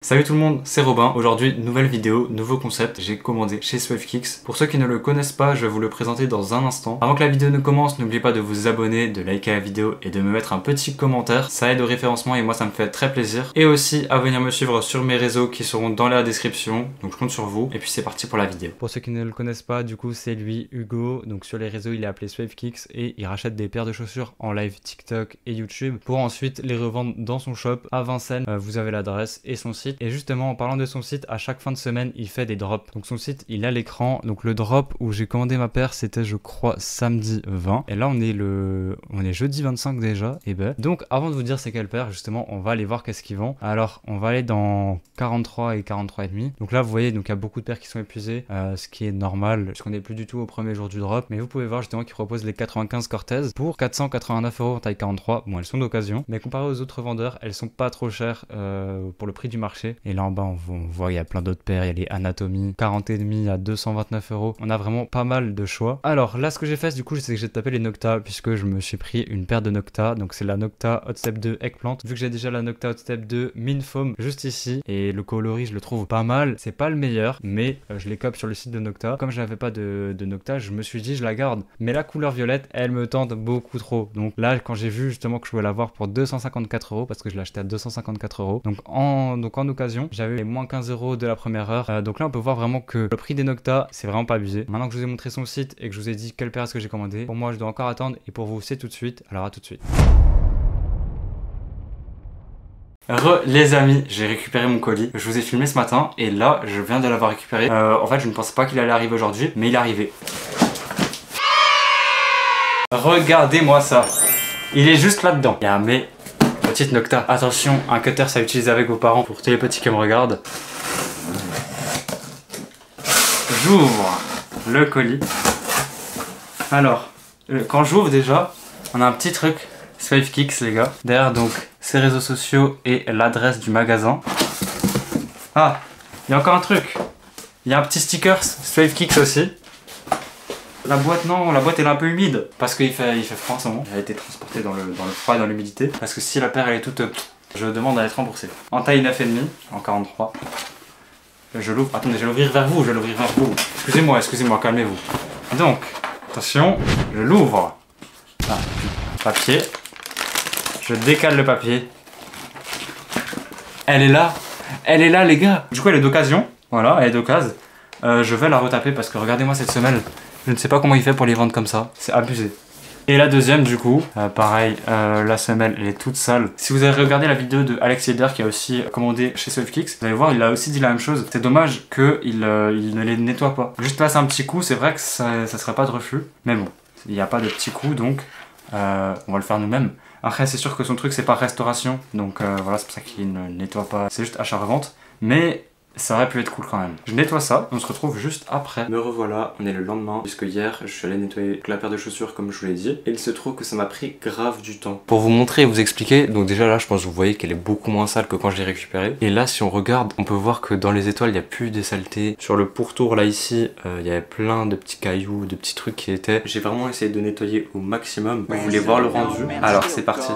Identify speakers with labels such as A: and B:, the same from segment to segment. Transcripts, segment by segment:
A: Salut tout le monde, c'est Robin. Aujourd'hui, nouvelle vidéo, nouveau concept, j'ai commandé chez SwiftKicks. Pour ceux qui ne le connaissent pas, je vais vous le présenter dans un instant. Avant que la vidéo ne commence, n'oubliez pas de vous abonner, de liker la vidéo et de me mettre un petit commentaire. Ça aide au référencement et moi ça me fait très plaisir. Et aussi à venir me suivre sur mes réseaux qui seront dans la description. Donc je compte sur vous. Et puis c'est parti pour la vidéo. Pour ceux qui ne le connaissent pas, du coup c'est lui, Hugo. Donc sur les réseaux, il est appelé SwiftKicks et il rachète des paires de chaussures en live TikTok et YouTube pour ensuite les revendre dans son shop à Vincennes. Vous avez l'adresse et son site. Et justement, en parlant de son site, à chaque fin de semaine, il fait des drops. Donc son site, il a l'écran. Donc le drop où j'ai commandé ma paire, c'était je crois samedi 20. Et là, on est jeudi 25 déjà. Et ben. Donc avant de vous dire c'est quelle paire, justement, on va aller voir qu'est-ce qu'ils vendent. Alors, on va aller dans 43 et 43,5. Donc là, vous voyez, donc il y a beaucoup de paires qui sont épuisées, ce qui est normal, puisqu'on n'est plus du tout au premier jour du drop. Mais vous pouvez voir justement qu'ils proposent les 95 Cortez pour 489 € en taille 43. Bon, elles sont d'occasion, mais comparé aux autres vendeurs, elles sont pas trop chères pour le prix du marché. Et là en bas, on voit il y a plein d'autres paires. Il y a les Anatomy 40,5 à 229 €. On a vraiment pas mal de choix. Alors là, ce que j'ai fait, du coup, c'est que j'ai tapé les Nocta, puisque je me suis pris une paire de Nocta. Donc c'est la Nocta Hot Step 2 Eggplant. Vu que j'ai déjà la Nocta Hot Step 2 Min Foam juste ici, et le coloris, je le trouve pas mal. C'est pas le meilleur, mais je les cope sur le site de Nocta. Comme je n'avais pas de Nocta, je me suis dit, je la garde. Mais la couleur violette, elle me tente beaucoup trop. Donc là, quand j'ai vu justement que je pouvais l'avoir pour 254 €, parce que je l'ai acheté à 254 €. Donc en occasion, j'avais les moins 15 € de la première heure. Donc là, on peut voir vraiment que le prix des Nocta, c'est vraiment pas abusé. Maintenant que je vous ai montré son site et que je vous ai dit quelle paire est-ce que j'ai commandé, pour moi, je dois encore attendre. Et pour vous, c'est tout de suite. Alors à tout de suite. Les amis, j'ai récupéré mon colis. Je vous ai filmé ce matin et là, je viens de l'avoir récupéré. En fait, je ne pensais pas qu'il allait arriver aujourd'hui, mais il est arrivé. Regardez-moi ça. Il est juste là-dedans. Il y a mes petites Nocta. Attention, un cutter, ça à utiliser avec vos parents pour tous les petits qui me regardent. J'ouvre le colis. Alors, quand j'ouvre déjà, on a un petit truc. SwiftKicks les gars. Derrière donc ses réseaux sociaux et l'adresse du magasin. Ah, il y a encore un truc. Il y a un petit sticker SwiftKicks aussi. La boîte non, la boîte elle est un peu humide parce qu'il fait froid en ce moment. Elle a été transportée dans le froid et dans l'humidité. Parce que si la paire elle est toute... je demande à être remboursée. En taille 9,5, en 43. Je l'ouvre. Attendez, je vais l'ouvrir vers vous, Excusez-moi, calmez-vous. Donc, attention, je l'ouvre. Ah, papier. Je décale le papier. Elle est là les gars. Du coup elle est d'occasion, voilà, elle est d'occasion. Je vais la retaper parce que regardez-moi cette semelle. Je ne sais pas comment il fait pour les vendre comme ça, c'est abusé. Et la deuxième du coup, pareil, la semelle elle est toute sale. Si vous avez regardé la vidéo de Alex Yedder qui a aussi commandé chez SwiftKicks, vous allez voir il a aussi dit la même chose. C'est dommage qu'il ne les nettoie pas. Juste passe un petit coup, c'est vrai que ça serait pas de refus. Mais bon, il n'y a pas de petit coup donc on va le faire nous-mêmes. Après c'est sûr que son truc c'est pas restauration, donc voilà c'est pour ça qu'il ne nettoie pas, c'est juste achat-revente. Mais ça aurait pu être cool quand même. Je nettoie ça, on se retrouve juste après. Me revoilà, on est le lendemain, puisque hier je suis allé nettoyer la paire de chaussures comme je vous l'ai dit. Et il se trouve que ça m'a pris grave du temps. Pour vous montrer et vous expliquer, donc déjà là je pense que vous voyez qu'elle est beaucoup moins sale que quand je l'ai récupérée. Et là si on regarde, on peut voir que dans les étoiles il n'y a plus des saletés. Sur le pourtour là ici, il y avait plein de petits cailloux, de petits trucs qui étaient. J'ai vraiment essayé de nettoyer au maximum. Vous voulez voir le rendu? Alors c'est parti.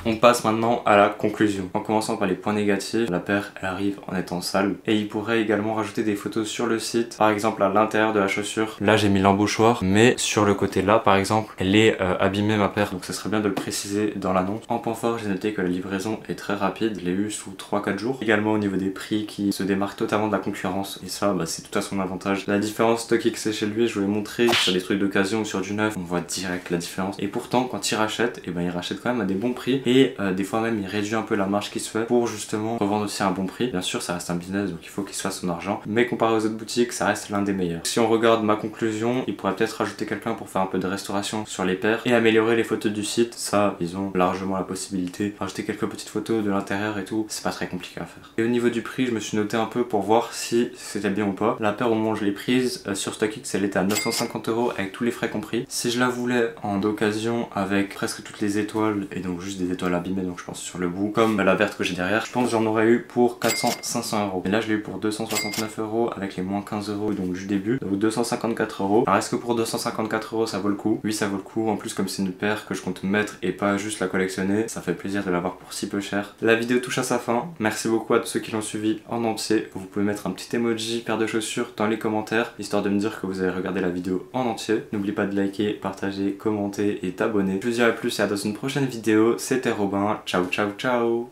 A: On passe maintenant à la conclusion. En commençant par les points négatifs, la paire elle arrive en étant sale. Et il pourrait également rajouter des photos sur le site. Par exemple à l'intérieur de la chaussure, là j'ai mis l'embouchoir. Mais sur le côté là par exemple, elle est abîmée ma paire. Donc ça serait bien de le préciser dans l'annonce. En point fort, j'ai noté que la livraison est très rapide. Je l'ai eu sous 3-4 jours. Également au niveau des prix qui se démarquent totalement de la concurrence. Et ça c'est tout à son avantage. La différence StockX c'est chez lui, je vous l'ai montré. Sur des trucs d'occasion ou sur du neuf, on voit direct la différence. Et pourtant quand il rachète, et ben il rachète quand même à des bons prix. Et des fois même il réduit un peu la marge qui se fait pour justement revendre aussi à un bon prix. Bien sûr ça reste un business donc il faut qu'il se fasse son argent, mais comparé aux autres boutiques ça reste l'un des meilleurs. Si on regarde ma conclusion, il pourrait peut-être rajouter quelqu'un pour faire un peu de restauration sur les paires et améliorer les photos du site. Ça ils ont largement la possibilité. Rajouter quelques petites photos de l'intérieur et tout, c'est pas très compliqué à faire. Et au niveau du prix, je me suis noté un peu pour voir si c'était bien ou pas. La paire au moment où je l'ai prise sur StockX elle était à 950 € avec tous les frais compris. Si je la voulais en d'occasion avec presque toutes les étoiles et donc juste des étoiles l'abîmer, donc je pense sur le bout. Comme la verte que j'ai derrière, je pense que j'en aurais eu pour 400-500 euros. Et là, je l'ai eu pour 269 euros avec les moins 15 euros donc du début, donc 254 euros. Alors est-ce que pour 254 euros ça vaut le coup? Oui, ça vaut le coup. En plus, comme c'est une paire que je compte mettre et pas juste la collectionner, ça fait plaisir de l'avoir pour si peu cher. La vidéo touche à sa fin. Merci beaucoup à tous ceux qui l'ont suivi en entier. Vous pouvez mettre un petit emoji paire de chaussures dans les commentaires, histoire de me dire que vous avez regardé la vidéo en entier. N'oublie pas de liker, partager, commenter et t'abonner. Je vous dis à plus et à dans une prochaine vidéo. C'était Robin. Ciao ciao ciao.